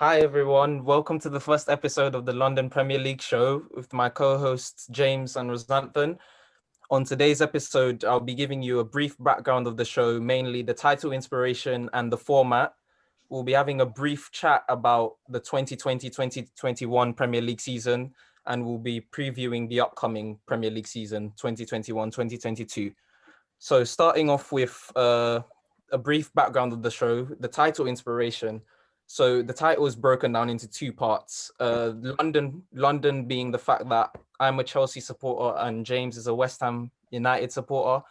Hi everyone, welcome to the first episode of the London Premier League show with my co-hosts James and Rosanthan. On today's episode, I'll be giving you a brief background of the show, mainly the title inspiration and the format. We'll be having a brief chat about the 2020-2021 Premier League season, and we'll be previewing the upcoming Premier League season 2021-2022. So starting off with a brief background of the show, the title inspiration. So the title is broken down into two parts. London being the fact that I'm a Chelsea supporter and James is a West Ham United supporter,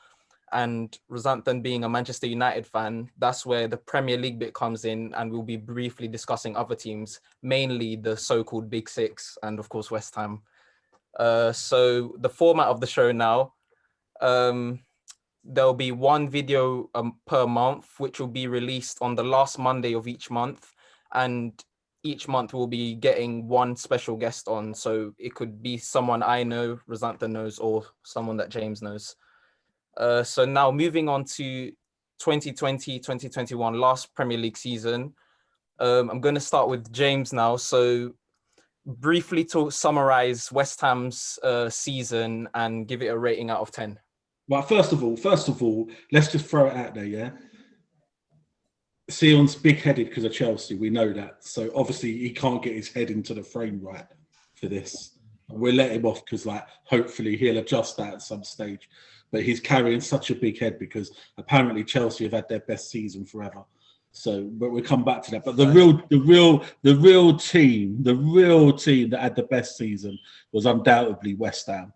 and Rosanthan being a Manchester United fan. That's where the Premier League bit comes in, and we'll be briefly discussing other teams, mainly the so-called Big Six, and of course West Ham. So the format of the show now. There'll be one video per month, which will be released on the last Monday of each month. And each month we'll be getting one special guest on. So it could be someone I know, Rosantha knows, or someone that James knows. So now moving on to 2020-2021 last Premier League season. I'm going to start with James now. So briefly to summarize West Ham's season and give it a rating out of 10. Well, first of all, let's just throw it out there, yeah? Sion's big-headed because of Chelsea, we know that. So obviously he can't get his head into the frame right for this. We'll let him off because, hopefully he'll adjust that at some stage. But he's carrying such a big head because apparently Chelsea have had their best season forever. So, but we'll come back to that. But the real team that had the best season was undoubtedly West Ham.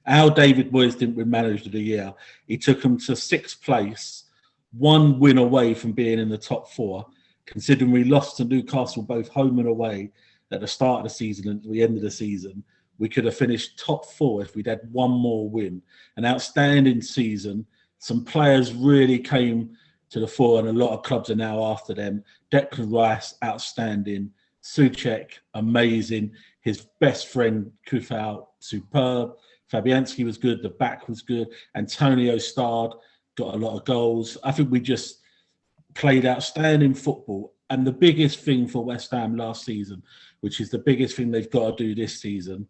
How David Moyes didn't win Manager of the Year. He took them to sixth place, one win away from being in the top four, considering we lost to Newcastle both home and away at the start of the season and at the end of the season. We could have finished top four if we'd had one more win. An outstanding season. Some players really came to the fore, and a lot of clubs are now after them. Declan Rice, outstanding. Souček, amazing. His best friend, Kufal, superb. Fabianski was good. The back was good. Antonio starred, got a lot of goals. I think we just played outstanding football. And the biggest thing for West Ham last season, which is the biggest thing they've got to do this season,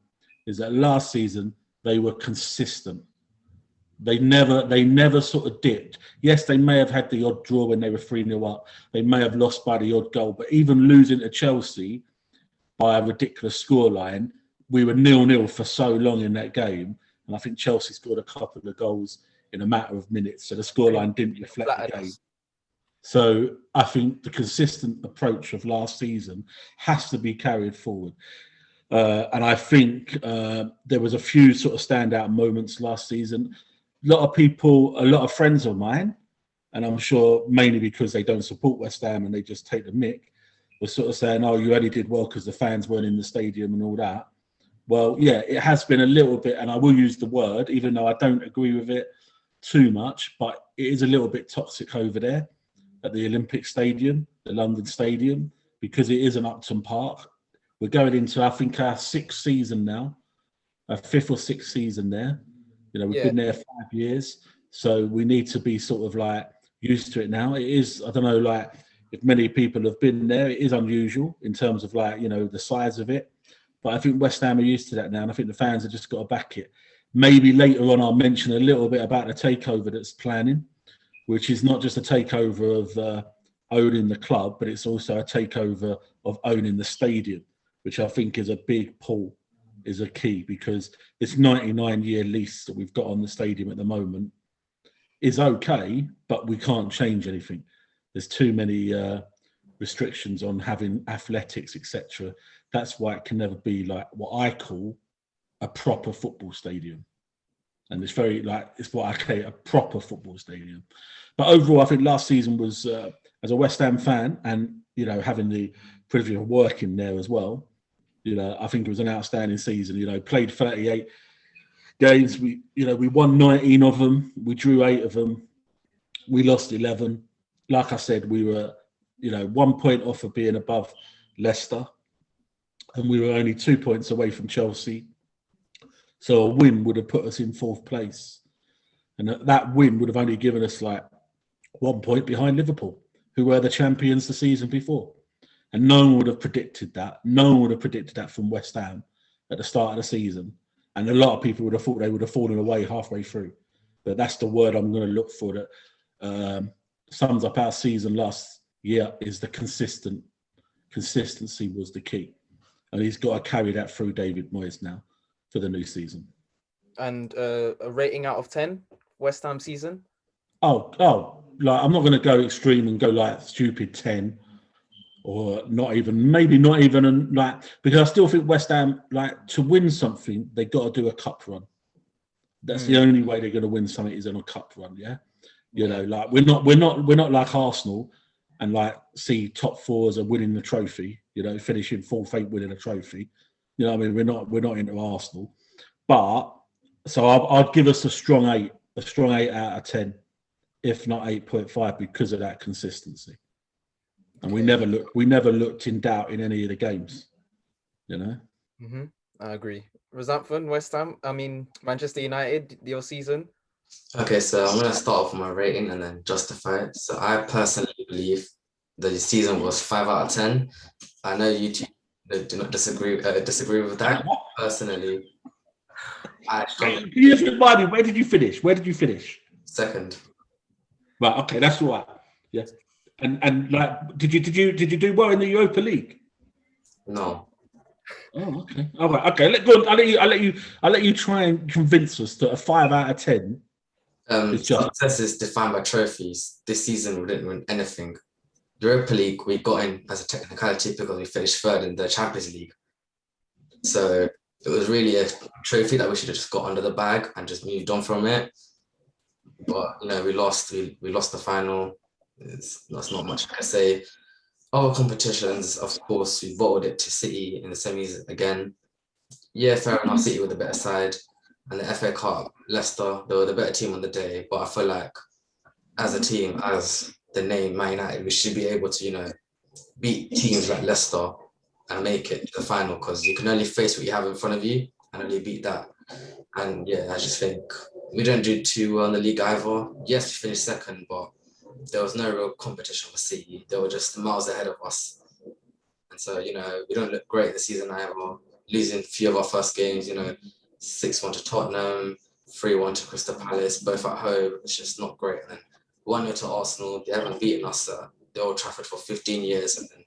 is that last season they were consistent. They never sort of dipped. Yes, they may have had the odd draw when they were 3-0 up. They may have lost by the odd goal. But even losing to Chelsea by a ridiculous scoreline, we were 0-0 for so long in that game, and I think Chelsea scored a couple of goals in a matter of minutes, so the scoreline didn't reflect the game. So I think the consistent approach of last season has to be carried forward. And I think there was a few sort of standout moments last season. A lot of friends of mine, and I'm sure mainly because they don't support West Ham and they just take the mick, were sort of saying, oh, you only did well because the fans weren't in the stadium and all that. Well, yeah, it has been a little bit, and I will use the word, even though I don't agree with it too much, but it is a little bit toxic over there at the Olympic Stadium, the London Stadium, because it is an Upton Park. We're going into, I think, our sixth season now, our fifth or sixth season there. You know, we've been there 5 years, so we need to be sort of used to it now. It is, I don't know, if many people have been there, it is unusual in terms of the size of it. But I think West Ham are used to that now, and I think the fans have just got to back it. Maybe later on I'll mention a little bit about the takeover that's planning, which is not just a takeover of owning the club, but it's also a takeover of owning the stadium, which I think is a big pull, is a key, because this 99-year lease that we've got on the stadium at the moment is okay, but we can't change anything. There's too many restrictions on having athletics, etc. That's why it can never be like what I call a proper football stadium. And it's very it's what I call a proper football stadium. But overall, I think last season was, as a West Ham fan and, having the privilege of working there as well, I think it was an outstanding season. Played 38 games. We won 19 of them. We drew 8 of them. We lost 11. Like I said, we were, 1 point off of being above Leicester. And we were only 2 points away from Chelsea. So a win would have put us in 4th place. And that win would have only given us 1 point behind Liverpool, who were the champions the season before. And no one would have predicted that. No one would have predicted that from West Ham at the start of the season. And a lot of people would have thought they would have fallen away halfway through. But that's the word I'm going to look for that sums up our season last year is the consistency was the key. And he's got to carry that through David Moyes now for the new season. And a rating out of 10, West Ham season? Oh, like I'm not going to go extreme and go like stupid 10 or maybe not even like, because I still think West Ham, like to win something, they got to do a cup run. That's the only way they're going to win something is on a cup run. Yeah. You know, like we're not like Arsenal and like see top fours are winning the trophy, you know, finishing fourth, eighth, winning a trophy. You know what I mean? We're not into Arsenal. But so I'd give us a strong 8 out of 10, if not 8.5, because of that consistency. And we never looked in doubt in any of the games, you know. Mm-hmm. I agree. Resentful, West Ham. I mean, Manchester United, your season. Okay, so I'm gonna start off with my rating and then justify it. So I personally believe the season was 5 out of 10. I know you two do not disagree with that. Personally, Can you just remind me, where did you finish? Second. Right. Okay, that's all right. Yeah. And like, did you do well in the Europa League? No. Oh, okay. All right. Okay. I'll let you try and convince us that a 5 out of 10. Success is defined by trophies. This season we didn't win anything. Europa League we got in as a technicality because we finished third in the Champions League. So it was really a trophy that we should have just got under the bag and just moved on from it. But you know, we lost the final. That's not much I can say. Other competitions, of course, we bottled it to City in the semis again. Yeah, fair enough, City were the better side. And the FA Cup, Leicester, they were the better team on the day. But I feel like as a team, as the name Man United, we should be able to, you know, beat teams like Leicester and make it to the final, because you can only face what you have in front of you and only beat that. And yeah, I just think we don't do too well in the league either. Yes, we finished second, but there was no real competition for City. They were just miles ahead of us. And so, you know, we don't look great this season either. Losing a few of our first games, you know, 6-1 to Tottenham, 3-1 to Crystal Palace, both at home. It's just not great. And then 1-0 to Arsenal. They haven't beaten us at the Old Trafford for 15 years, and then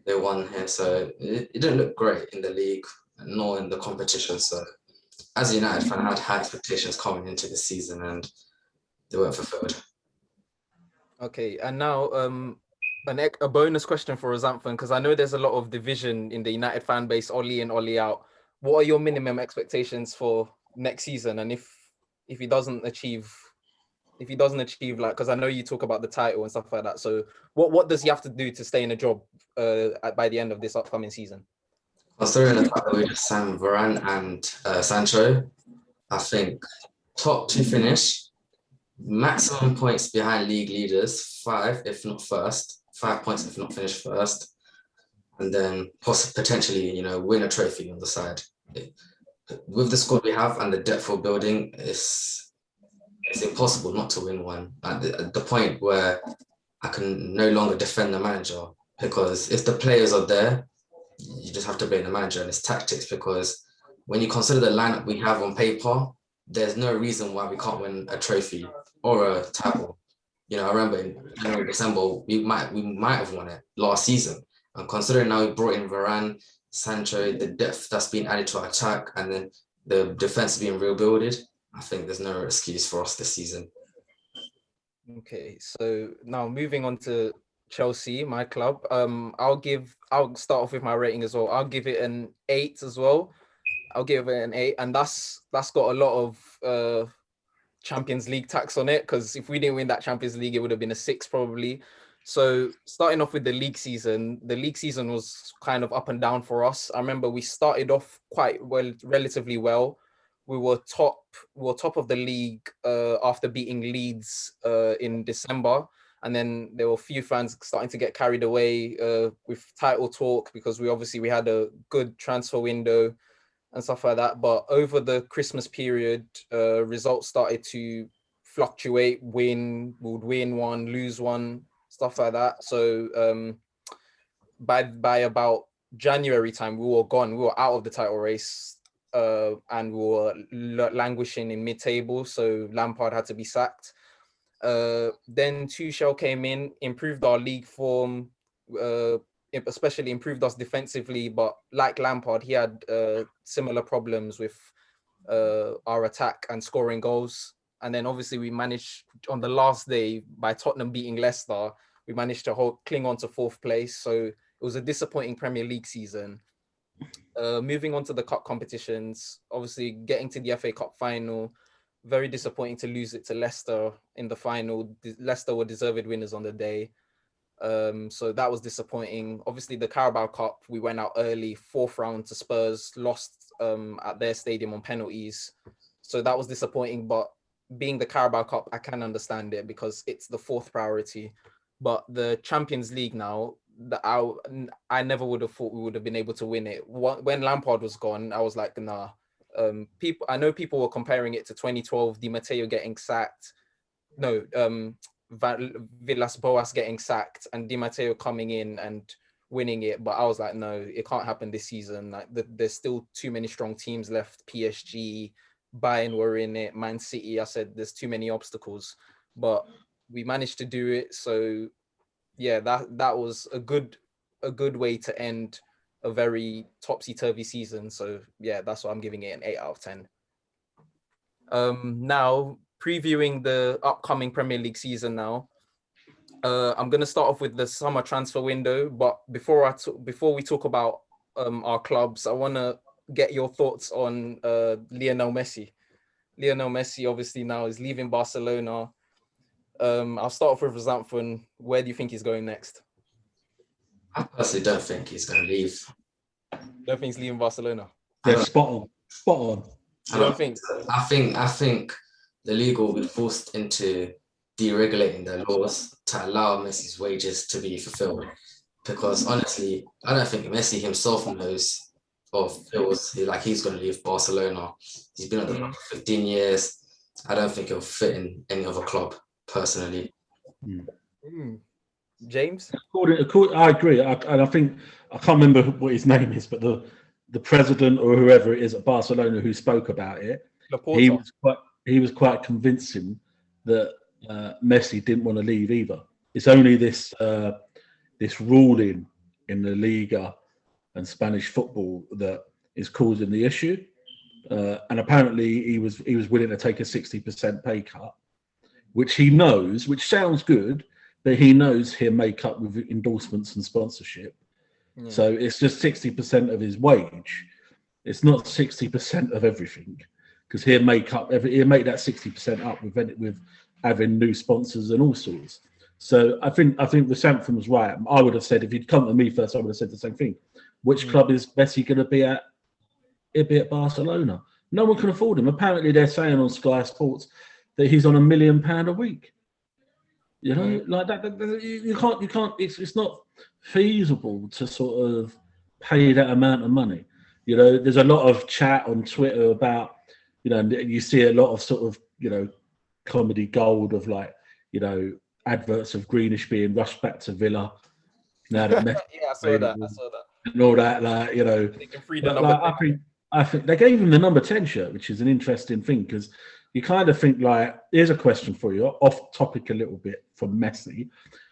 they won here. So it didn't look great in the league, nor in the competition. So as a United fan, I had high expectations coming into the season, and they weren't fulfilled. Okay, and now a bonus question for Resentful, because I know there's a lot of division in the United fan base, Oli in, Oli out. What are your minimum expectations for next season? And if he doesn't achieve like, because I know you talk about the title and stuff like that. So what does he have to do to stay in a job by the end of this upcoming season? Considering the fact that we just signed Varane and Sancho, I think top 2 finish, maximum points behind league leaders, 5 if not first, 5 points if not finish first, and then potentially, you know, win a trophy on the side. With the squad we have and the depth we're building, it's impossible not to win one. At the point where I can no longer defend the manager, because if the players are there, you just have to blame the manager and his tactics, because when you consider the lineup we have on paper, there's no reason why we can't win a trophy or a title. You know, I remember in January, December, we might have won it last season. And considering now we brought in Varane, Sancho, the depth that's been added to our attack, and then the defense being rebuilded, I think there's no excuse for us this season. Okay, so now moving on to Chelsea, my club. I'll start off with my rating as well. I'll give it an 8 as well. I'll give it an 8, and that's got a lot of Champions League tax on it, because if we didn't win that Champions League, it would have been a 6 probably. So starting off with the league season was kind of up and down for us. I remember we started off quite well, relatively well. We were top of the league after beating Leeds in December. And then there were a few fans starting to get carried away with title talk, because we had a good transfer window and stuff like that. But over the Christmas period, results started to fluctuate. We'd win one, lose one, stuff like that. So by about January time, we were gone. We were out of the title race, and we were languishing in mid-table. So Lampard had to be sacked. Then Tuchel came in, improved our league form, especially improved us defensively. But like Lampard, he had similar problems with our attack and scoring goals. And then obviously we managed on the last day by Tottenham beating Leicester, we managed to cling on to 4th place. So it was a disappointing Premier League season. Moving on to the cup competitions, obviously getting to the FA Cup final, very disappointing to lose it to Leicester in the final. Leicester were deserved winners on the day. So that was disappointing. Obviously the Carabao Cup, we went out early, 4th round to Spurs, lost at their stadium on penalties. So that was disappointing, but being the Carabao Cup, I can understand it because it's the 4th priority. But the Champions League now, I never would have thought we would have been able to win it. When Lampard was gone, I was like, nah. I know people were comparing it to 2012, Di Matteo getting sacked. No, Villas-Boas getting sacked and Di Matteo coming in and winning it. But I was like, no, it can't happen this season. Like, there's still too many strong teams left. PSG, Bayern were in it, Man City. I said there's too many obstacles, but we managed to do it. So yeah, that was a good way to end a very topsy-turvy season. So yeah, that's why I'm giving it an 8 out of 10. Now previewing the upcoming Premier League season now. I'm going to start off with the summer transfer window, but before we talk about our clubs, I want to get your thoughts on Lionel Messi. Lionel Messi obviously now is leaving Barcelona. I'll start off with Xanthon. Where do you think he's going next? I personally don't think he's going to leave. Don't think he's leaving Barcelona? Yeah, spot on. I don't think so. I think the league will be forced into deregulating their laws to allow Messi's wages to be fulfilled. Because honestly, I don't think Messi himself knows or feels like he's going to leave Barcelona. He's been at the club for 15 years. I don't think he'll fit in any other club, personally. James? I agree. I think, I can't remember what his name is, but the president or whoever it is at Barcelona who spoke about it, he was quite convincing that Messi didn't want to leave either. It's only this ruling in the Liga and Spanish football that is causing the issue. And apparently he was willing to take a 60% pay cut, which he knows, which sounds good, but he knows he'll make up with endorsements and sponsorship. Yeah. So it's just 60% of his wage. It's not 60% of everything, because he'll make that 60% up with having new sponsors and all sorts. So I think the Xanthon was right. I would have said, if he'd come to me first, I would have said the same thing. Which club is Messi going to be at? He'll be at Barcelona. No one can afford him. Apparently, they're saying on Sky Sports that he's on £1 million a week. You know, like that. You can't. It's not feasible to sort of pay that amount of money. You know, there's a lot of chat on Twitter about, you know, you see a lot of sort of, you know, comedy gold of, like, you know, adverts of Greenish being rushed back to Villa. Now that Messi I saw that. And all that, like, you know. I think they gave him the number 10 shirt, which is an interesting thing, because you kind of think, like, here's a question for you, off topic a little bit from Messi.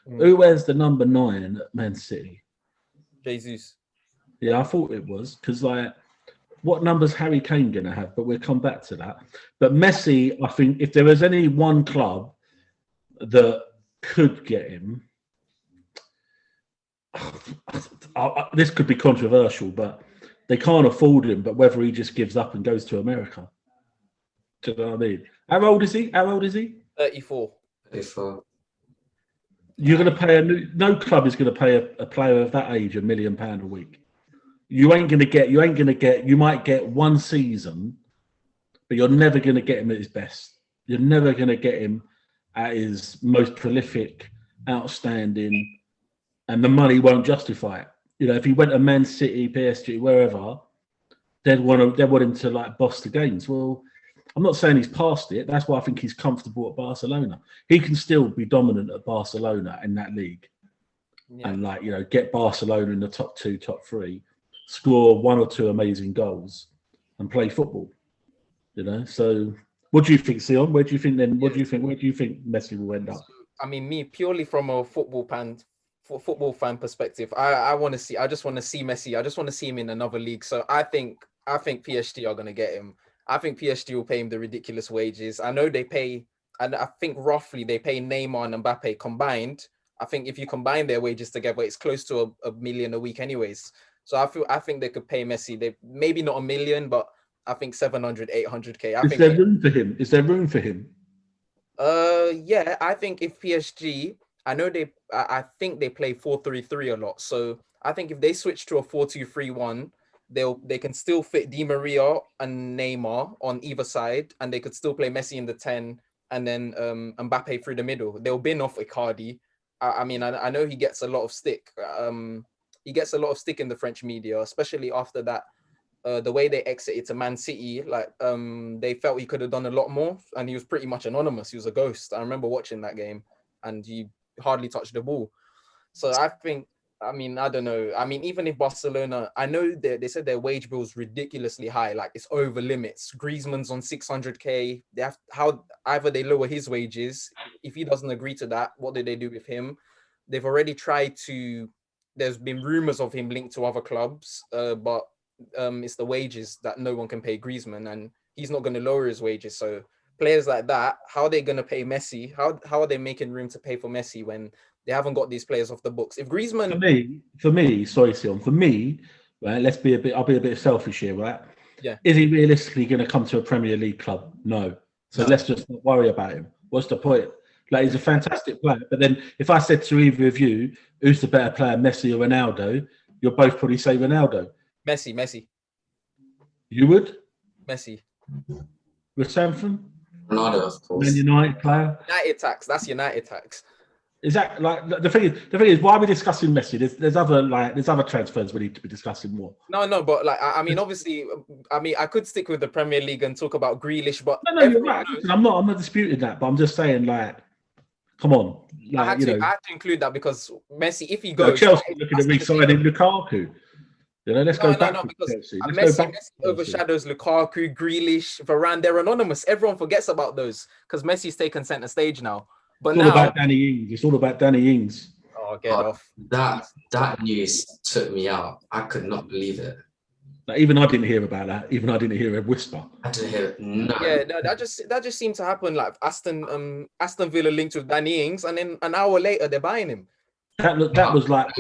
Who wears the number 9 at Man City? Jesus. Yeah, I thought it was, because, like, what number's Harry Kane going to have? But we'll come back to that. But Messi, I think, if there was any one club that could get him, this could be controversial, but they can't afford him. But whether he just gives up and goes to America. Do you know what I mean? How old is he? 34. You're going to pay no club is going to pay a player of that age £1 million a week. You might get one season, but you're never going to get him at his best. You're never going to get him at his most prolific, outstanding, and the money won't justify it. You know, if he went to Man City, PSG, wherever, they'd want him to, like, boss the games. Well, I'm not saying he's past it. That's why I think he's comfortable at Barcelona. He can still be dominant at Barcelona in that league. and like, you know, get Barcelona in the top 2, top 3, score 1 or 2 amazing goals, and play football. You know, so what do you think, Sion? Where do you think then? What do you think? Where do you think Messi will end up? I mean, me purely from a football fan perspective, I want to see. I just want to see Messi. I just want to see him in another league. So I think PSG are gonna get him. I think PSG will pay him the ridiculous wages. I know they pay, and I think roughly they pay Neymar and Mbappe combined. I think if you combine their wages together, it's close to a million a week, anyways. So I think they could pay Messi. They maybe not a million, but I think 700, 800K. Is there room for him? Is there room for him? Yeah, I think if PSG, I know I think they play 4-3-3 a lot. So I think if they switch to a 4-2-3-1, they can still fit Di Maria and Neymar on either side, and they could still play Messi in the 10 and then Mbappe through the middle. They'll bin off Icardi. I mean, I know he gets a lot of stick. He gets a lot of stick in the French media, especially after that. The way they exited to Man City, like they felt he could have done a lot more, and he was pretty much anonymous. He was a ghost. I remember watching that game, and he hardly touched the ball. So I think, I mean, I don't know. I mean, even if Barcelona, I know they said their wage bill is ridiculously high, like it's over limits. Griezmann's on 600K. They have either they lower his wages. If he doesn't agree to that, what do they do with him? They've already tried to. There's been rumors of him linked to other clubs, but it's the wages that no one can pay Griezmann, and he's not going to lower his wages. So players like that, how are they going to pay Messi? How are they making room to pay for Messi when they haven't got these players off the books? If Griezmann, for me, sorry, Sion, for me, right? I'll be a bit selfish here, right? Yeah. Is he realistically going to come to a Premier League club? No. So let's just not worry about him. What's the point? Like, he's a fantastic player, but then if I said to either of you, who's the better player, Messi or Ronaldo, you'll both probably say Ronaldo. Messi. You would? Messi. With Samson? Ronaldo, of course. Man United player? United tax. That's United tax. Is that like the thing is why are we discussing Messi? There's other transfers we need to be discussing more. No, but like I mean, obviously, I could stick with the Premier League and talk about Grealish, but no, you're right. I'm not disputing that, but I'm just saying, like, come on, like, I had to include that because Messi, if he goes, Chelsea looking at re-signing Lukaku. You know, let's go back. No, because Messi overshadows Lukaku, Grealish, Varane. They're anonymous. Everyone forgets about those because Messi's taken center stage now. But it's all about Danny Ings. It's all about Danny Ings. Oh, get off. That news took me out. I could not believe it. Like, even I didn't hear about that. Even I didn't hear a whisper. I didn't hear it. No. Yeah, no, that just seemed to happen. Like Aston Villa linked with Danny Ings, and then an hour later they're buying him. That was like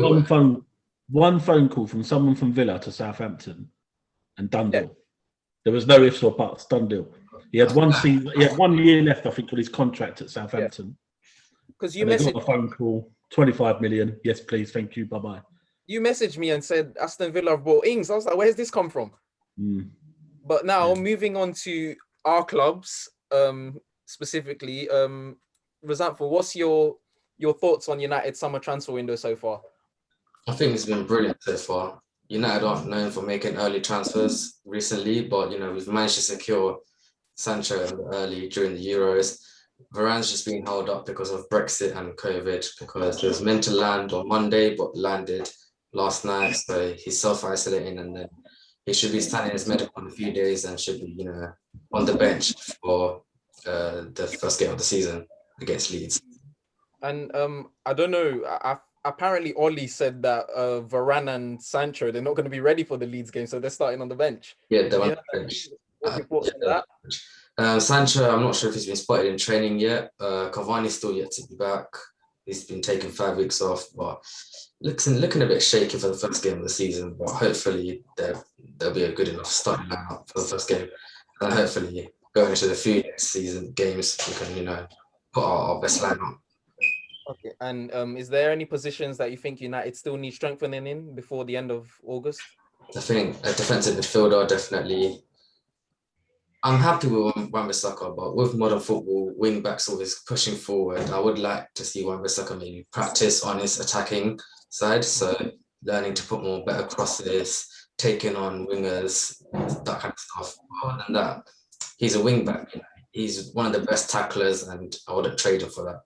one phone call from someone from Villa to Southampton, and done deal. Yeah. There was no ifs or buts. Done deal. He had one season. He had 1 year left, I think, on his contract at Southampton. Because you messaged got a phone call, 25 million. Yes, please, thank you, bye bye. You messaged me and said Aston Villa have bought Ings. I was like, where's this come from? But now moving on to our clubs, specifically, Razantful, what's your thoughts on United's summer transfer window so far? I think it's been brilliant so far. United aren't known for making early transfers recently, but we've managed to secure Sancho early during the Euros. Varane's just being held up because of Brexit and COVID, because he was meant to land on Monday but landed last night, so he's self-isolating, and then he should be standing his medical in a few days and should be on the bench for the first game of the season against Leeds. And I don't know, apparently Oli said that Varane and Sancho, they're not going to be ready for the Leeds game, so they're starting on the bench. Yeah, they're on the bench. What's your thoughts on that? Sancho, I'm not sure if he's been spotted in training yet. Cavani's still yet to be back. He's been taking 5 weeks off, but looking a bit shaky for the first game of the season. But hopefully there'll be a good enough starting lineup for the first game, and hopefully going into the few season games we can put our best lineup. Okay, and is there any positions that you think United still need strengthening in before the end of August? I think a defensive midfielder, definitely. I'm happy with Wan-Bissaka, but with modern football, wing backs always pushing forward. I would like to see Wan-Bissaka maybe practice on his attacking side, so learning to put more better crosses, taking on wingers, that kind of stuff. Other than that, he's a wing back. He's one of the best tacklers, and I wouldn't trade him for that.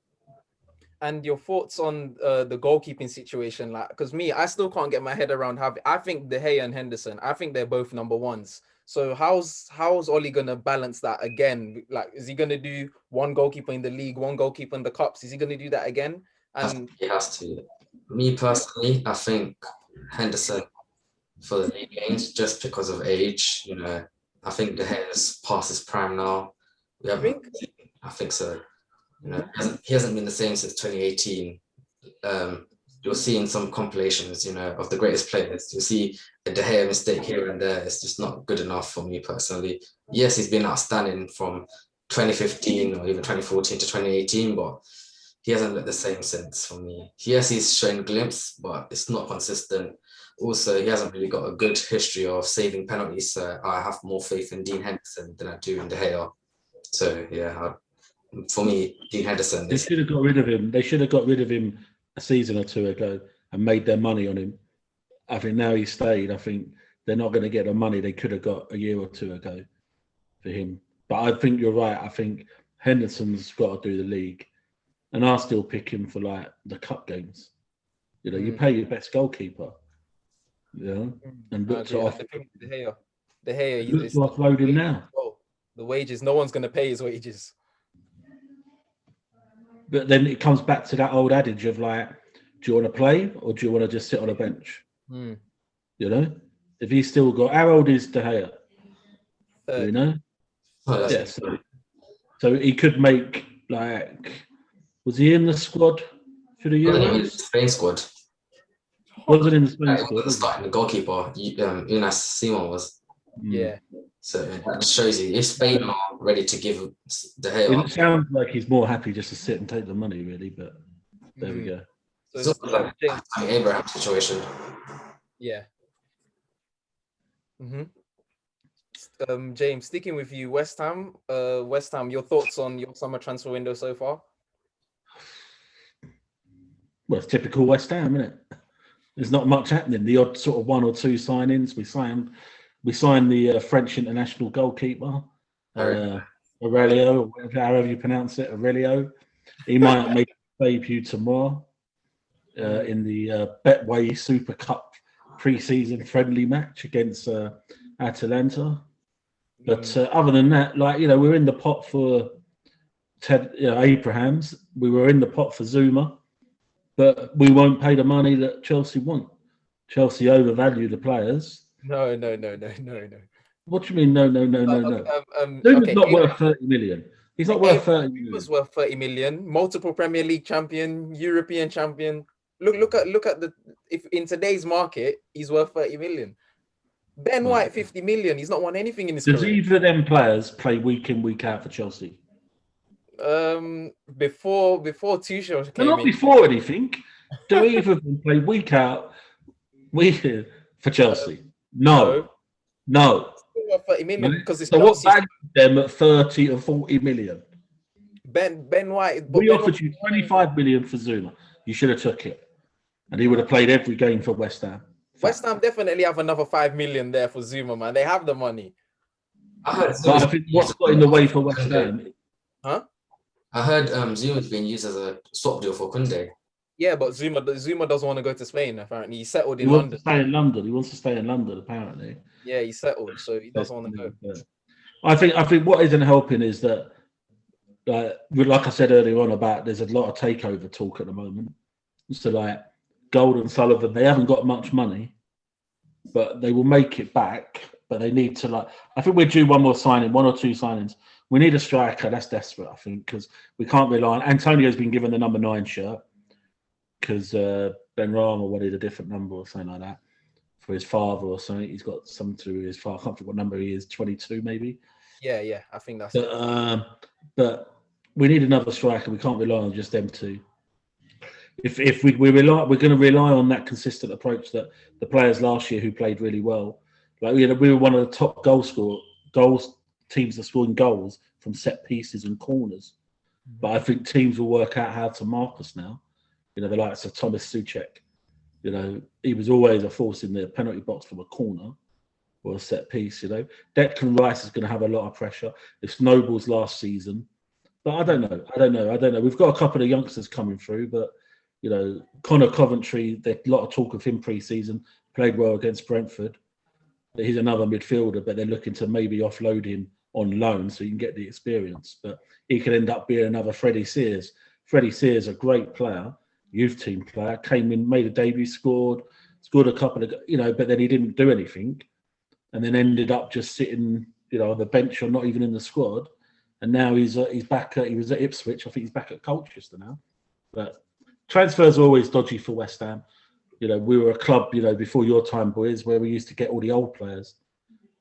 And your thoughts on the goalkeeping situation, like, because I still can't get my head around how I think De Gea and Henderson, I think they're both number ones. So how's Oli gonna balance that again? Like, is he gonna do one goalkeeper in the league, one goalkeeper in the cups? Is he gonna do that again? And he has to. Me personally, I think Henderson for the league games just because of age. You know, I think De Gea's past his prime now. I think so. You know, he hasn't been the same since 2018. You'll see in some compilations, you know, of the greatest players, you'll see a De Gea mistake here and there. It's just not good enough for me personally. Yes, he's been outstanding from 2015 or even 2014 to 2018, but he hasn't looked the same since for me. Yes, he's showing a glimpse, but it's not consistent. Also, he hasn't really got a good history of saving penalties, so I have more faith in Dean Henderson than I do in De Gea. So, yeah, for me, Dean Henderson. They should have got rid of him. They should have got rid of him a season or two ago and made their money on him. I think now he's stayed. I think they're not going to get the money they could have got a year or two ago for him. But I think you're right. I think Henderson's got to do the league. And I'll still pick him for like the cup games. You know, you pay your best goalkeeper. You know, and look to off. De Gea, look to offload him now. The wages, no one's going to pay his wages. But then it comes back to that old adage of like, do you want to play or do you want to just sit on a bench? You know, if he's still got, how old is De Gea? You know, yeah. So he could make like, was he in the squad for the Euros? In the Spain squad. Wasn't in the Spain squad. Starting the goalkeeper, Unai Simon was. Yeah. So that shows you if Spain are ready to give De Gea. It sounds like he's more happy just to sit and take the money, really. But there we go. So it's like an Abraham situation. Yeah. James, sticking with you, West Ham. Your thoughts on your summer transfer window so far? Well, it's typical West Ham, isn't it? There's not much happening. The odd sort of one or two signings. We signed the French international goalkeeper, Aurelio, or whatever, however you pronounce it, Aurelio. He might make a debut tomorrow in the Betway Super Cup pre-season friendly match against Atalanta. But other than that, like, you know, we're in the pot for Abrahams. We were in the pot for Zuma, but we won't pay the money that Chelsea want. Chelsea overvalue the players. No. What do you mean? No. Zuma's not worth 30 million. He's not worth 30 million. He was worth 30 million. Multiple Premier League champion, European champion. Look at if in today's market, he's worth 30 million. Ben White, 50 million. He's not won anything in his career. Does either of them players play week in, week out for Chelsea? Before Tuchel came not in. Before anything. Do either of them play week out, week in for Chelsea? No. 30 million because it's so what valued them at 30 or 40 million? Ben White. We offered you 25 million for Zuma. You should have took it, and he would have played every game for West Ham. West Ham definitely have another 5 million there for Zuma, man. They have the money. I think what's got in the way for West Ham? Huh? I heard Zuma's being used as a swap deal for Koundé. Yeah, but Zuma doesn't want to go to Spain. Apparently, he's settled in London. He wants to stay in London. Apparently. Yeah, he's settled, so he doesn't want to go. I think what isn't helping is that, like I said earlier on about, there's a lot of takeover talk at the moment. So like Gold and Sullivan, they haven't got much money, but they will make it back. But they need to I think we're due one or two signings. We need a striker. That's desperate, I think, because we can't rely on. Antonio's been given the number 9 shirt because Ben Rama wanted a different number or something like that for his father or something. He's got something to do with his father. I can't think what number he is. 22 maybe. Yeah, I think that's. But we need another striker. We can't rely on just them two. If we rely, we're going to rely on that consistent approach that the players last year who played really well. Like we were one of the top goals teams that scored goals from set pieces and corners. But I think teams will work out how to mark us now. You know, the likes of Thomas Souček. You know, he was always a force in the penalty box from a corner or a set piece. You know, Declan Rice is going to have a lot of pressure. It's Noble's last season. But I don't know. We've got a couple of youngsters coming through, but Connor Coventry, there's a lot of talk of him pre-season, played well against Brentford. He's another midfielder, but they're looking to maybe offload him on loan so you can get the experience. But he could end up being another Freddie Sears. Freddie Sears, a great player, youth team player, came in, made a debut, scored a couple of, but then he didn't do anything, and then ended up just sitting, on the bench or not even in the squad. And now he's back. He was at Ipswich. I think he's back at Colchester now. But transfers are always dodgy for West Ham. We were a club, before your time, boys, where we used to get all the old players.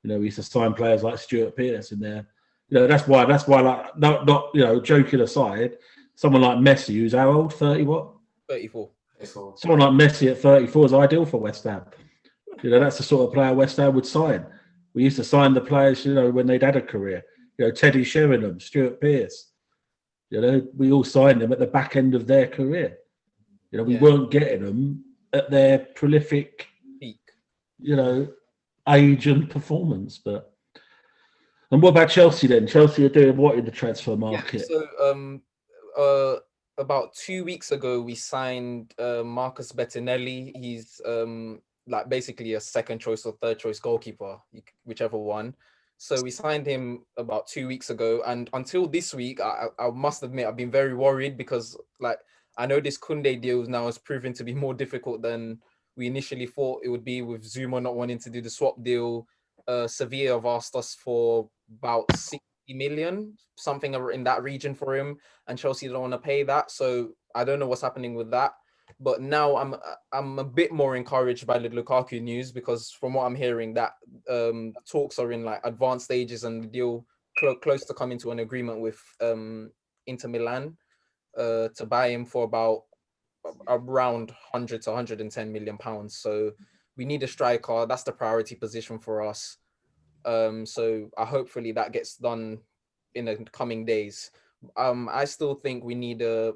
We used to sign players like Stuart Pearce in there. That's why. Like, not joking aside, someone like Messi, who's how old? 30 what? 34. Someone like Messi at 34 is ideal for West Ham. That's the sort of player West Ham would sign. We used to sign the players, when they'd had a career. Teddy Sheringham, Stuart Pearce. We all signed them at the back end of their career. We weren't getting them at their prolific peak, age and performance. And what about Chelsea then? Chelsea are doing what in the transfer market? Yeah, so about 2 weeks ago, we signed Marcus Bettinelli. He's like basically a second choice or third choice goalkeeper, whichever one. So we signed him about 2 weeks ago, and until this week, I must admit I've been very worried because I know this Koundé deal now is proving to be more difficult than we initially thought it would be, with Zuma not wanting to do the swap deal. Sevilla have asked us for about 60 million, something in that region for him, and Chelsea don't want to pay that. So I don't know what's happening with that. But now I'm a bit more encouraged by the Lukaku news, because from what I'm hearing, that talks are in advanced stages and the deal close to coming to an agreement with Inter Milan to buy him for about around 100 to 110 million pounds. So we need a striker. That's the priority position for us. So hopefully that gets done in the coming days. I still think we need a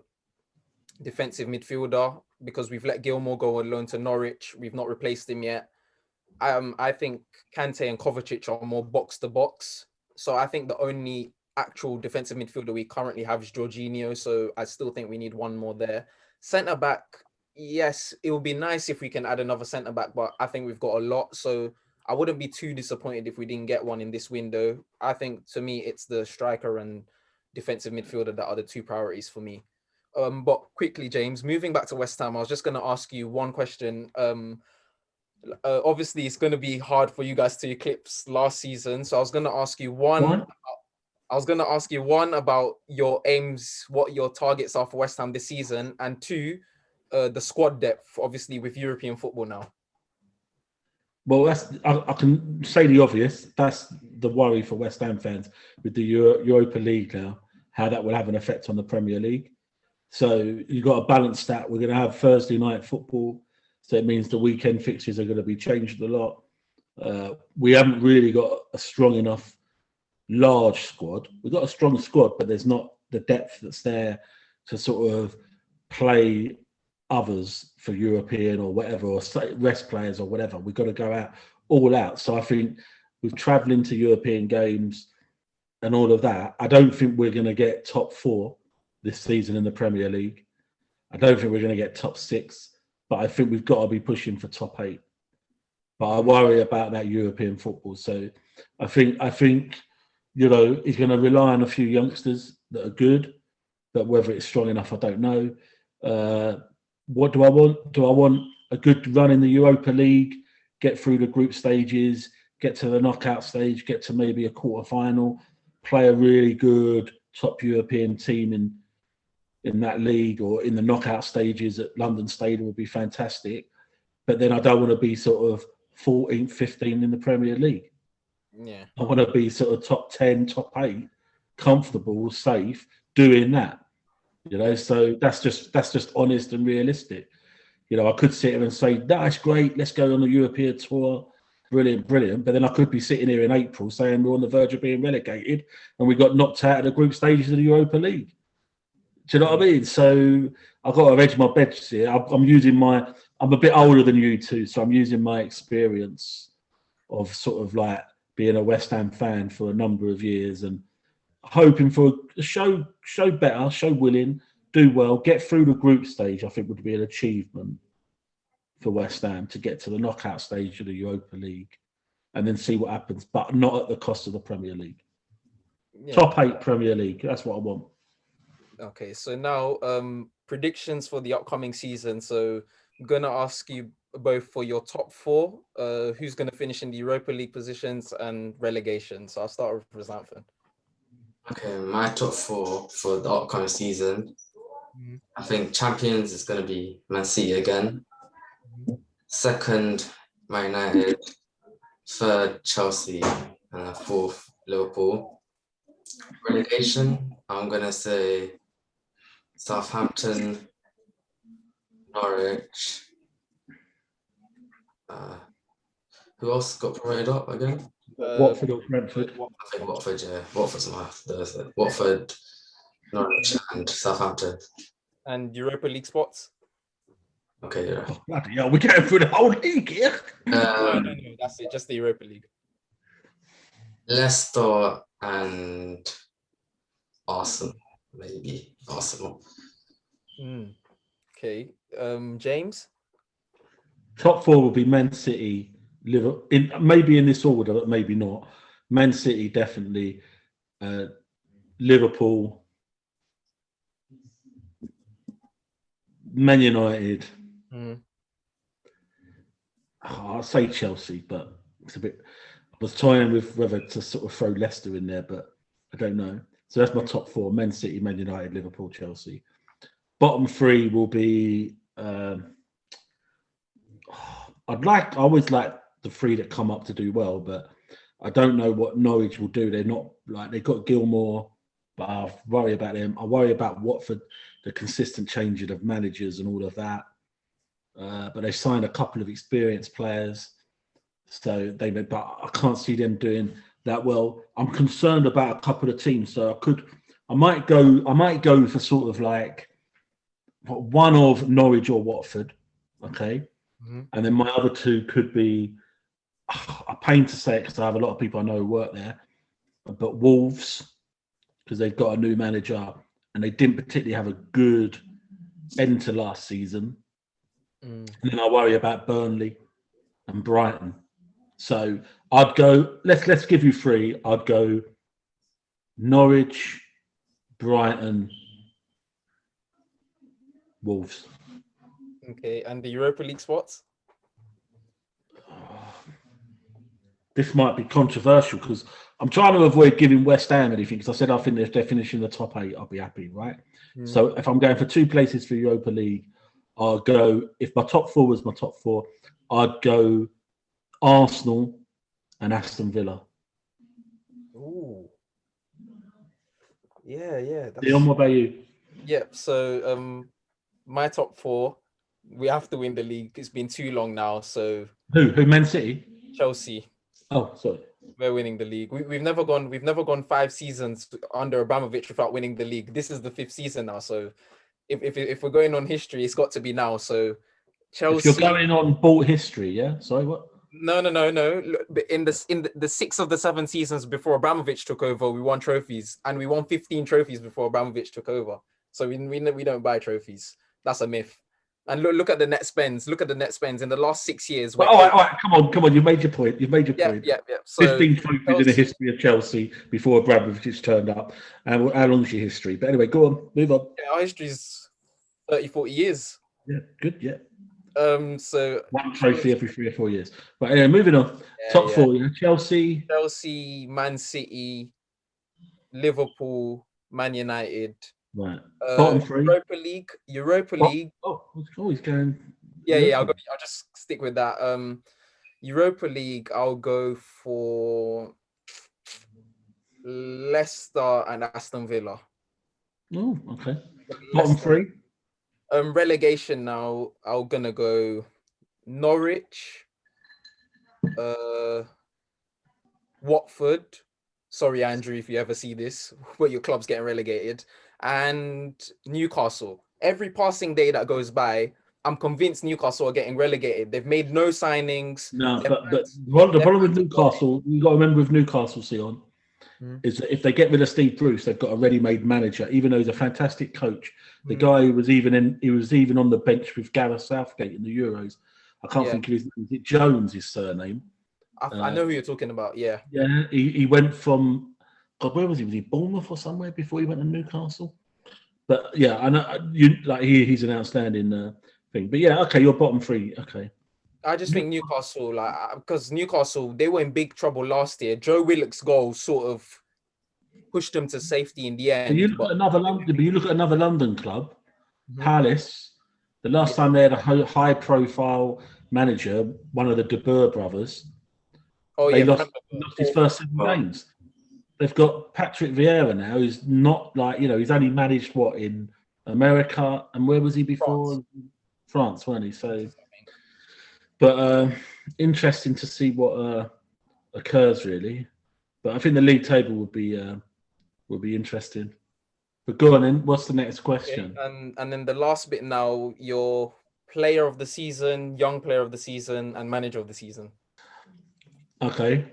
defensive midfielder because we've let Gilmore go on loan to Norwich. We've not replaced him yet. I think Kante and Kovacic are more box to box. So I think the only actual defensive midfielder we currently have is Jorginho. So I still think we need one more there. Centre back, yes, it would be nice if we can add another centre back, but I think we've got a lot. So I wouldn't be too disappointed if we didn't get one in this window. I think to me, it's the striker and defensive midfielder that are the two priorities for me. But quickly, James, moving back to West Ham, I was just going to ask you one question. Obviously, it's going to be hard for you guys to eclipse last season. So I was going to ask you one about your aims, what your targets are for West Ham this season, and two, the squad depth, obviously with European football now. Well, I can say the obvious. That's the worry for West Ham fans with the Europa League now, how that will have an effect on the Premier League. So you've got to balance that. We're going to have Thursday night football, so it means the weekend fixtures are going to be changed a lot. We haven't really got a strong enough large squad. We've got a strong squad, but there's not the depth that's there to sort of play others for European or whatever, or rest players or whatever. We've got to go out all out. So I think with travelling to European games and all of that, I don't think we're going to get top 4 this season in the Premier League. I don't think we're going to get top 6, but I think we've got to be pushing for top 8. But I worry about that European football. So I think he's going to rely on a few youngsters that are good, but whether it's strong enough, I don't know. What do I want? Do I want a good run in the Europa League, get through the group stages, get to the knockout stage, get to maybe a quarter-final, play a really good top European team in that league, or in the knockout stages at London Stadium would be fantastic. But then I don't want to be sort of 14th, 15th in the Premier League. Yeah, I want to be sort of top 10, top 8, comfortable, safe, doing that. So that's just honest and realistic. I could sit here and say, that's great, let's go on the European tour, brilliant. But then I could be sitting here in April saying we're on the verge of being relegated and we got knocked out of the group stages of the Europa League. Do you know what I mean? So I've got to edge my bets here. I'm a bit older than you two, so I'm using my experience of sort of like being a West Ham fan for a number of years, and hoping for a show better, show willing, do well, get through the group stage. I think would be an achievement for West Ham to get to the knockout stage of the Europa League, and then see what happens, but not at the cost of the Premier League. Yeah. Top 8 Premier League. That's what I want. Okay, so now predictions for the upcoming season. So I'm gonna ask you both for your top 4. Who's gonna finish in the Europa League positions and relegation? So I'll start with Resanthan. Okay, my top 4 for the upcoming season. I think champions is gonna be Man City again. Second, Man United. Third, Chelsea. And 4th, Liverpool. Relegation, I'm gonna say Southampton, Norwich. Who else got promoted up again? Watford or Brentford? I think Watford, yeah. Watford's my Thursday. Watford, Norwich, and Southampton. And Europa League spots? Okay, yeah. Oh, bloody hell, we're going through the whole league here. No, that's it. Just the Europa League. Leicester and Arsenal, maybe. Arsenal. Okay. James? Top 4 will be Man City, Liverpool, maybe in this order, but maybe not. Man City, definitely. Liverpool, Man United. I'll say Chelsea, but it's a bit. I was toying with whether to sort of throw Leicester in there, but I don't know. So that's my top 4: Man City, Man United, Liverpool, Chelsea. Bottom 3 will be. I always like the 3 that come up to do well, but I don't know what Norwich will do. They're not like they've got Gilmore, but I worry about them. I worry about Watford, the consistent changing of managers and all of that. But they've signed a couple of experienced players, so but I can't see them doing that well. I'm concerned about a couple of teams, so I might go for sort of like one of Norwich or Watford, okay, and then my other 2 could be a pain to say it because I have a lot of people I know who work there, but Wolves, because they've got a new manager and they didn't particularly have a good end to last season. And then I worry about Burnley and Brighton. So I'd go, let's give you 3. I'd go Norwich, Brighton, Wolves. Okay, and the Europa League spots? This might be controversial because I'm trying to avoid giving West Ham anything because I said I think if they're finishing the top 8, I'll be happy, right? So if I'm going for 2 places for Europa League, I'll go, if my top 4 was my top 4, I'd go Arsenal and Aston Villa. Ooh. Yeah. Leon, what about you? Yeah, so my top 4, we have to win the league. It's been too long now, so... Who? Man City? Chelsea. Oh, sorry. We're winning the league. We've never gone 5 seasons under Abramovich without winning the league. This is the 5th season now, so if we're going on history, it's got to be now. So Chelsea. If you're going on bought history, yeah. Sorry, what? No. In the 6 of the 7 seasons before Abramovich took over, we won trophies, and we won 15 trophies before Abramovich took over. So we don't buy trophies. That's a myth. And look at the net spends. Look at the net spends in the last 6 years. Well, all right. Come on. You made your point. Yeah. So 15 trophies in the history of Chelsea before Abramovich turned up. And how long's your history? But anyway, go on. Move on. Yeah, our history is 30, 40 years. Yeah, good. Yeah. So 1 trophy every 3 or 4 years. But anyway, moving on. Top 4. Yeah. Chelsea, Man City, Liverpool, Man United. Right. Bottom 3. Europa League. Oh, he's going. Yeah. I'll just stick with that. Europa League. I'll go for Leicester and Aston Villa. Oh, okay. Bottom 3. Relegation now. I'm gonna go Norwich, Watford. Sorry, Andrew, if you ever see this, where your club's getting relegated, and Newcastle. Every passing day that goes by, I'm convinced Newcastle are getting relegated. They've made no signings. No, but the problem with Newcastle, you got to remember with Newcastle, Sion, is that if they get rid of Steve Bruce, they've got a ready-made manager. Even though he's a fantastic coach, the guy who was even on the bench with Gareth Southgate in the Euros. I can't think of his name. Is it Jones? His surname. I know who you're talking about. Yeah. Yeah. He went from where was he? Was he Bournemouth or somewhere before he went to Newcastle? But yeah, I know he's an outstanding thing. But yeah, okay, your bottom three. Okay. I just think Newcastle, because Newcastle, they were in big trouble last year. Joe Willock's goal sort of pushed them to safety in the end. But you look at another London club, Palace. The last time they had a high-profile manager, one of the De Boer brothers, they lost his first 7 games. They've got Patrick Vieira now, who's not he's only managed in America, and where was he before? France, wasn't he? So. But interesting to see what occurs, really. But I think the league table would be interesting. But go on then. What's the next question? Okay. And then the last bit now, your player of the season, young player of the season, and manager of the season. Okay.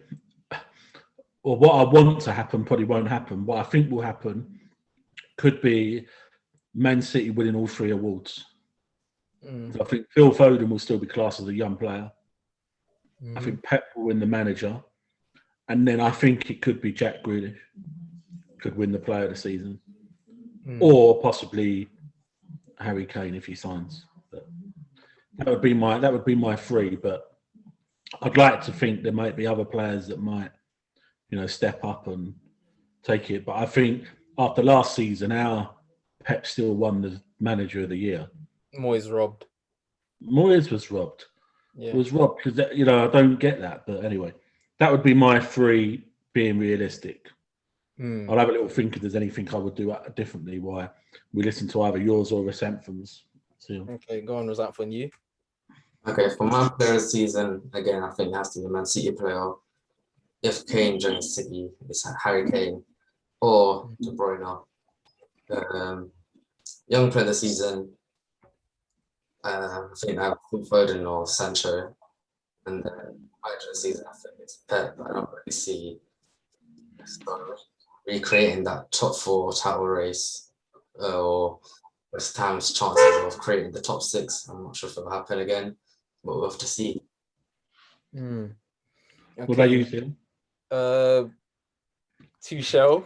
Well, what I want to happen probably won't happen. What I think will happen could be Man City winning all 3 awards. I think Phil Foden will still be classed as a young player. I think Pep will win the manager. And then I think it could be Jack Grealish could win the player of the season. Or possibly Harry Kane if he signs. But that would be my 3. But I'd like to think there might be other players that might, step up and take it. But I think after last season, our Pep still won the manager of the year. Moyes robbed. Moyes was robbed. Yeah. Was robbed because I don't get that. But anyway, that would be my 3 being realistic. I'll have a little think if there's anything I would do differently. Why we listen to either yours or Resentfum's. So. Okay, go on, Resentfum, you. Okay, for my player of the season, again, I think it has to be the Man City player. If Kane joins City, it's Harry Kane or De Bruyne. Young player of the season. I think I have Foden or Sancho, and then manager of the season, I think it's Pep. I don't really see recreating that top 4 title race or West Ham's chances of creating the top 6. I'm not sure if it'll happen again, but we'll have to see. Okay. What about you, Phil? Tuchel.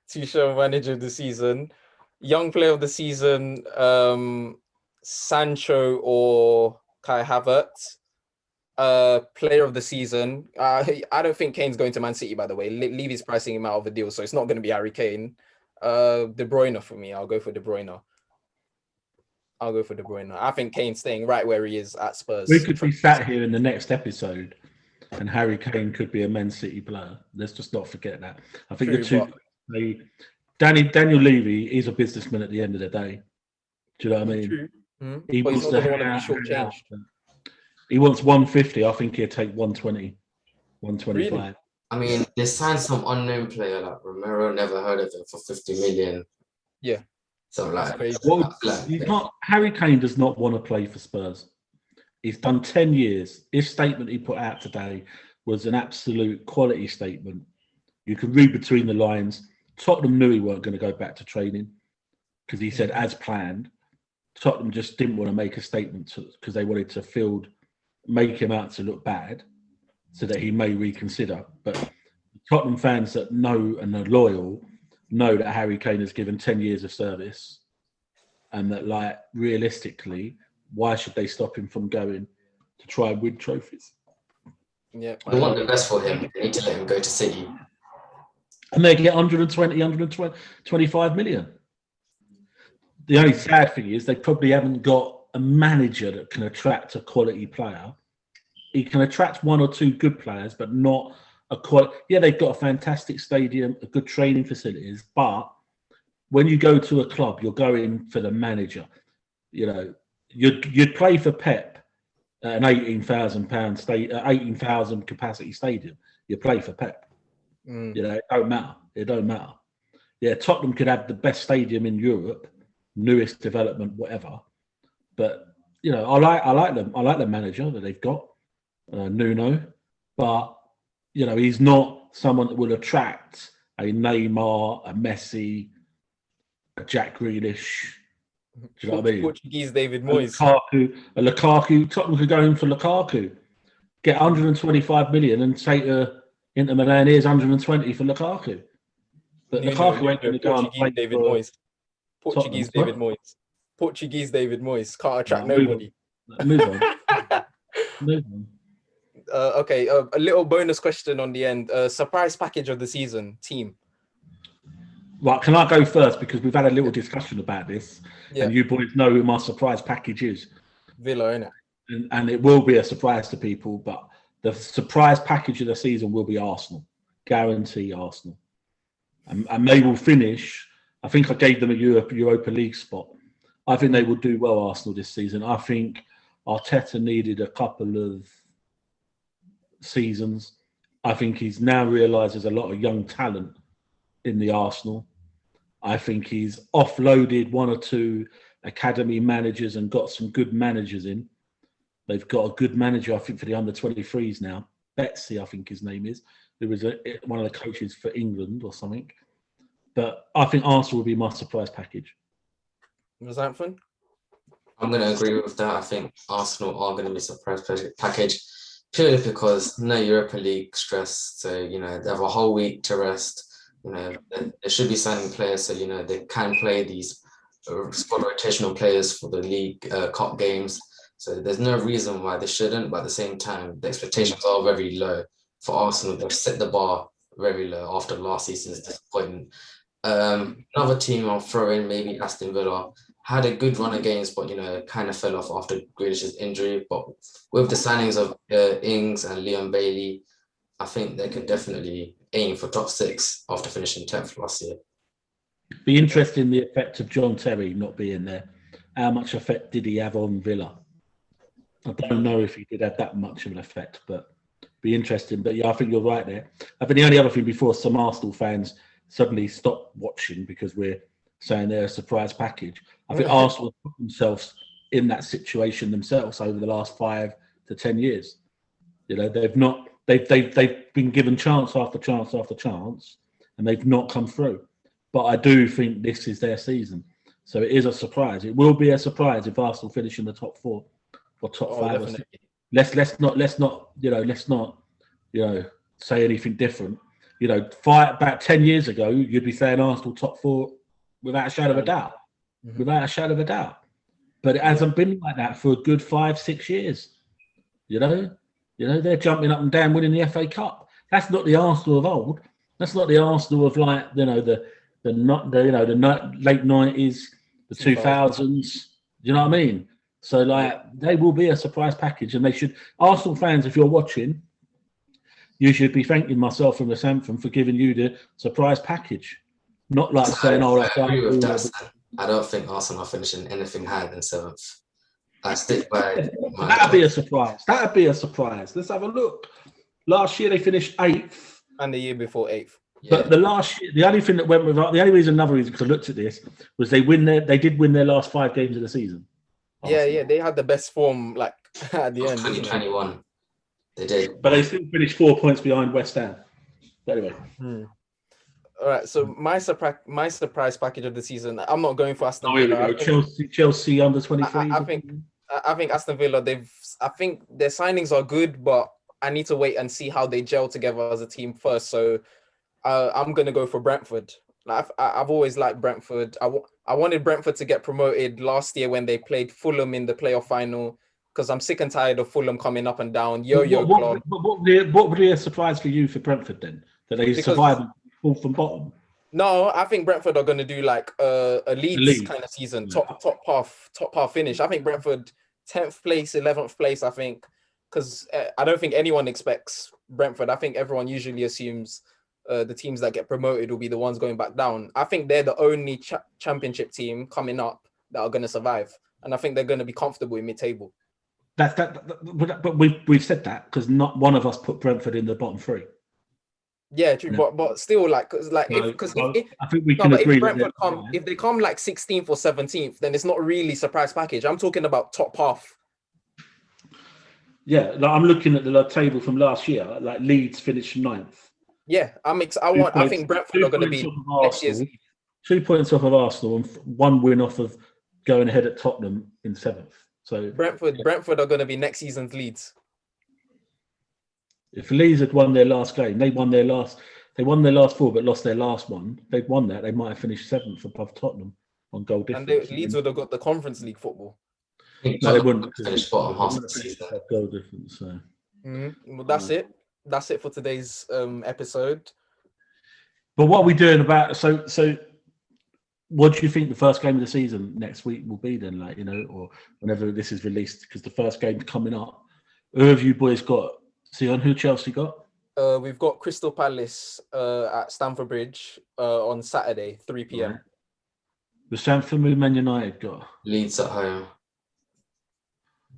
Tuchel, manager of the season. Young player of the season, Sancho or Kai Havertz. Player of the season. I don't think Kane's going to Man City, by the way. Levy's pricing him out of the deal, so it's not going to be Harry Kane. De Bruyne for me. I'll go for De Bruyne. I think Kane's staying right where he is at Spurs. We could be sat here in the next episode and Harry Kane could be a Man City player. Let's just not forget that. I think Daniel Levy is a businessman at the end of the day. Do you know what I mean? True. He But wants he's not going to want to be shortchanged. He wants 150. I think he'll take 120, 125. Really? I mean, they signed some unknown player like Romero, never heard of him, for 50 million. Yeah. So like, Harry Kane does not want to play for Spurs. He's done 10 years. His statement he put out today was an absolute quality statement. You can read between the lines. Tottenham knew he weren't going to go back to training because he said, as planned. Tottenham just didn't want to make a statement because they wanted to make him out to look bad so that he may reconsider. But Tottenham fans that know and are loyal know that Harry Kane has given 10 years of service and that, like, realistically, why should they stop him from going to try and win trophies? Yeah, they want the best for him. They need to let him go to City. And they get 125 million. The only sad thing is they probably haven't got a manager that can attract a quality player. He can attract 1 or 2 good players, but not a quality. Yeah, they've got a fantastic stadium, a good training facilities, but when you go to a club, you're going for the manager. You know, you'd play for Pep at an £18,000 capacity stadium. You play for Pep. You know, it don't matter. It don't matter. Yeah, Tottenham could have the best stadium in Europe, newest development, whatever. But you know, I like them. I like the manager that they've got, Nuno. But you know, he's not someone that will attract a Neymar, a Messi, a Jack Grealish. Do you know what I mean? Portuguese David A Moyes. Lukaku. Tottenham could go in for Lukaku. Get 125 million and say to Inter Milan, here's 120 for Lukaku. But Lukaku ain't going to go and play David for Moyes. Portuguese Tottenham. David Moyes. Portuguese David Moyes. Can't attract No, nobody. Move on. Move on. Okay, a little bonus question on the end. Surprise package of the season, team. Right, can I go first? Because we've had a little discussion about this, and you boys know who my surprise package is. Villa, innit? And it will be a surprise to people, but the surprise package of the season will be Arsenal. Guarantee Arsenal. And they will finish. I think I gave them a Europa League spot. I think they will do well, Arsenal, this season. I think Arteta needed a couple of seasons. I think he's now realised there's a lot of young talent in the Arsenal. I think he's offloaded one or two academy managers and got some good managers in. They've got a good manager, I think, for the under-23s now. Betsy, I think his name is, who was one of the coaches for England or something. But I think Arsenal will be my surprise package. Was that fun? I'm going to agree with that. I think Arsenal are going to be a surprise package purely because no Europa League stress. So, you know, they have a whole week to rest. You know, they should be signing players so, you know, they can play these squad rotational players for the League Cup games. So there's no reason why they shouldn't, but at the same time, the expectations are very low for Arsenal. They've set the bar very low after last season's disappointment. Another team I'll throw in, maybe Aston Villa, had a good run of games, but, you know, kind of fell off after Grealish's injury. But with the signings of Ings and Leon Bailey, I think they could definitely aim for top 6 after finishing 10th last year. Be interesting the effect of John Terry not being there. How much effect did he have on Villa? I don't know if he did have that much of an effect, but be interesting. But yeah, I think you're right there. I think the only other thing before some Arsenal fans suddenly stop watching because we're saying they're a surprise package. I think Arsenal have put themselves in that situation themselves over the last 5 to 10 years. You know, they've been given chance after chance after chance, and they've not come through. But I do think this is their season, so it is a surprise. It will be a surprise if Arsenal finish in the top 4 or top 5 or 6. Let's not say anything different. You know, about 10 years ago, you'd be saying Arsenal top 4 without a shadow of a doubt. Mm-hmm. Without a shadow of a doubt. But it hasn't been like that for a good 5-6 years. You know, they're jumping up and down winning the FA Cup. That's not the Arsenal of old. That's not the Arsenal of like, you know, the late 90s, the 2000s. You know what I mean? So like they will be a surprise package, and they should. Arsenal fans, if you're watching, you should be thanking myself from the Anthem for giving you the surprise package. Not like saying, "Oh, that's I agree with that. I don't think Arsenal are finishing anything higher than 7th. I stick by. That'd be a surprise. That'd be a surprise. Let's have a look. Last year they finished 8th, and the year before 8th. Yeah. But the only thing that went with the only reason, another reason, because I looked at this, was they did win their last 5 games of the season. Yeah, they had the best form like at the end. 2021, they did, but they still finished 4 points behind West Ham. But anyway. All right, so my surprise package of the season. I'm not going for Aston Villa. Chelsea under 23. I think Aston Villa. I think their signings are good, but I need to wait and see how they gel together as a team first. So I'm gonna go for Brentford. Like I've always liked Brentford. I wanted Brentford to get promoted last year when they played Fulham in the playoff final, because I'm sick and tired of Fulham coming up and down. What would be a surprise for you for Brentford then? That they survived from bottom? No, I think Brentford are going to do like a Leeds kind of season, top half finish. I think Brentford 10th place, 11th place. I think because I don't think anyone expects Brentford. I think everyone usually assumes the teams that get promoted will be the ones going back down. I think they're the only championship team coming up that are going to survive, and I think they're going to be comfortable in mid-table. But we've said that because not one of us put Brentford in the bottom 3. Yeah, true, but still, I think we can agree. If they come like 16th or 17th, then it's not really surprise package. I'm talking about top half. Yeah, like I'm looking at the table from last year. Like Leeds finished 9th, Yeah, I think Brentford are going to be next year's. 2 points off of Arsenal and one win off of going ahead at Tottenham in 7th. So Brentford are going to be next season's Leeds. If Leeds had won their last game, they won their last 4, but lost their last one. If they'd won that, they might have finished 7th above Tottenham on goal difference. And Leeds would have got the Conference League football. No, they wouldn't finish bottom half of the season. Goal difference. So. Well, that's it. That's it for today's episode. But what are we doing about so? What do you think the first game of the season next week will be then? Like, or whenever this is released, because the first game's coming up. Who have you boys got? See on who Chelsea got? We've got Crystal Palace at Stamford Bridge on Saturday, 3 p.m. Right. The Stamford Man United got Leeds at home.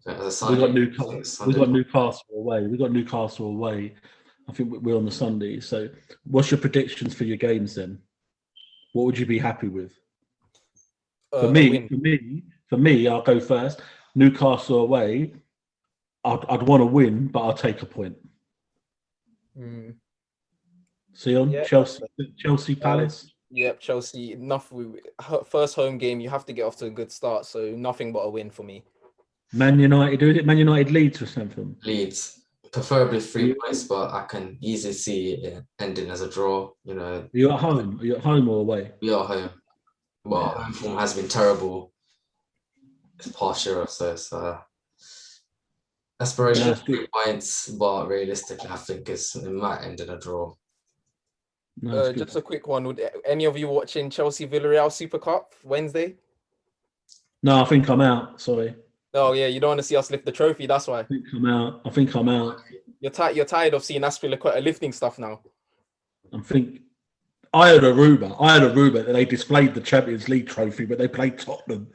We got Newcastle away. We got Newcastle away. I think we're on the Sunday. So, what's your predictions for your games then? What would you be happy with? For me, I'll go first. Newcastle away. I'd want to win, but I'll take a point. See on Chelsea Palace. Yep, Chelsea. First home game. You have to get off to a good start. So nothing but a win for me. Man United, do it. Man United Leeds or something. Leeds, preferably 3 points, but I can easily see it ending as a draw. Are you at home? Are you at home or away? We are home. Well, home form has been terrible this past year or so. So aspiration 3 points, but realistically, I think it might end in a draw. No, just a quick one. Would any of you watching Chelsea Villarreal Super Cup Wednesday? No, I think I'm out. Sorry. Oh yeah, you don't want to see us lift the trophy. That's why. I think I'm out. You're tired of seeing Aspilicueta lifting stuff now. I had a rumor that they displayed the Champions League trophy, but they played Tottenham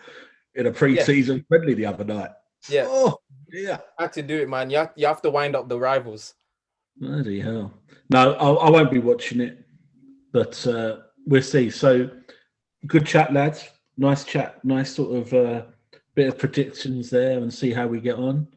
in a pre-season friendly the other night. Yeah. Oh, yeah. Had to do it, man. You have to wind up the rivals. Bloody hell. No, I won't be watching it, but we'll see. So, good chat, lads. Nice chat. Nice sort of bit of predictions there and see how we get on.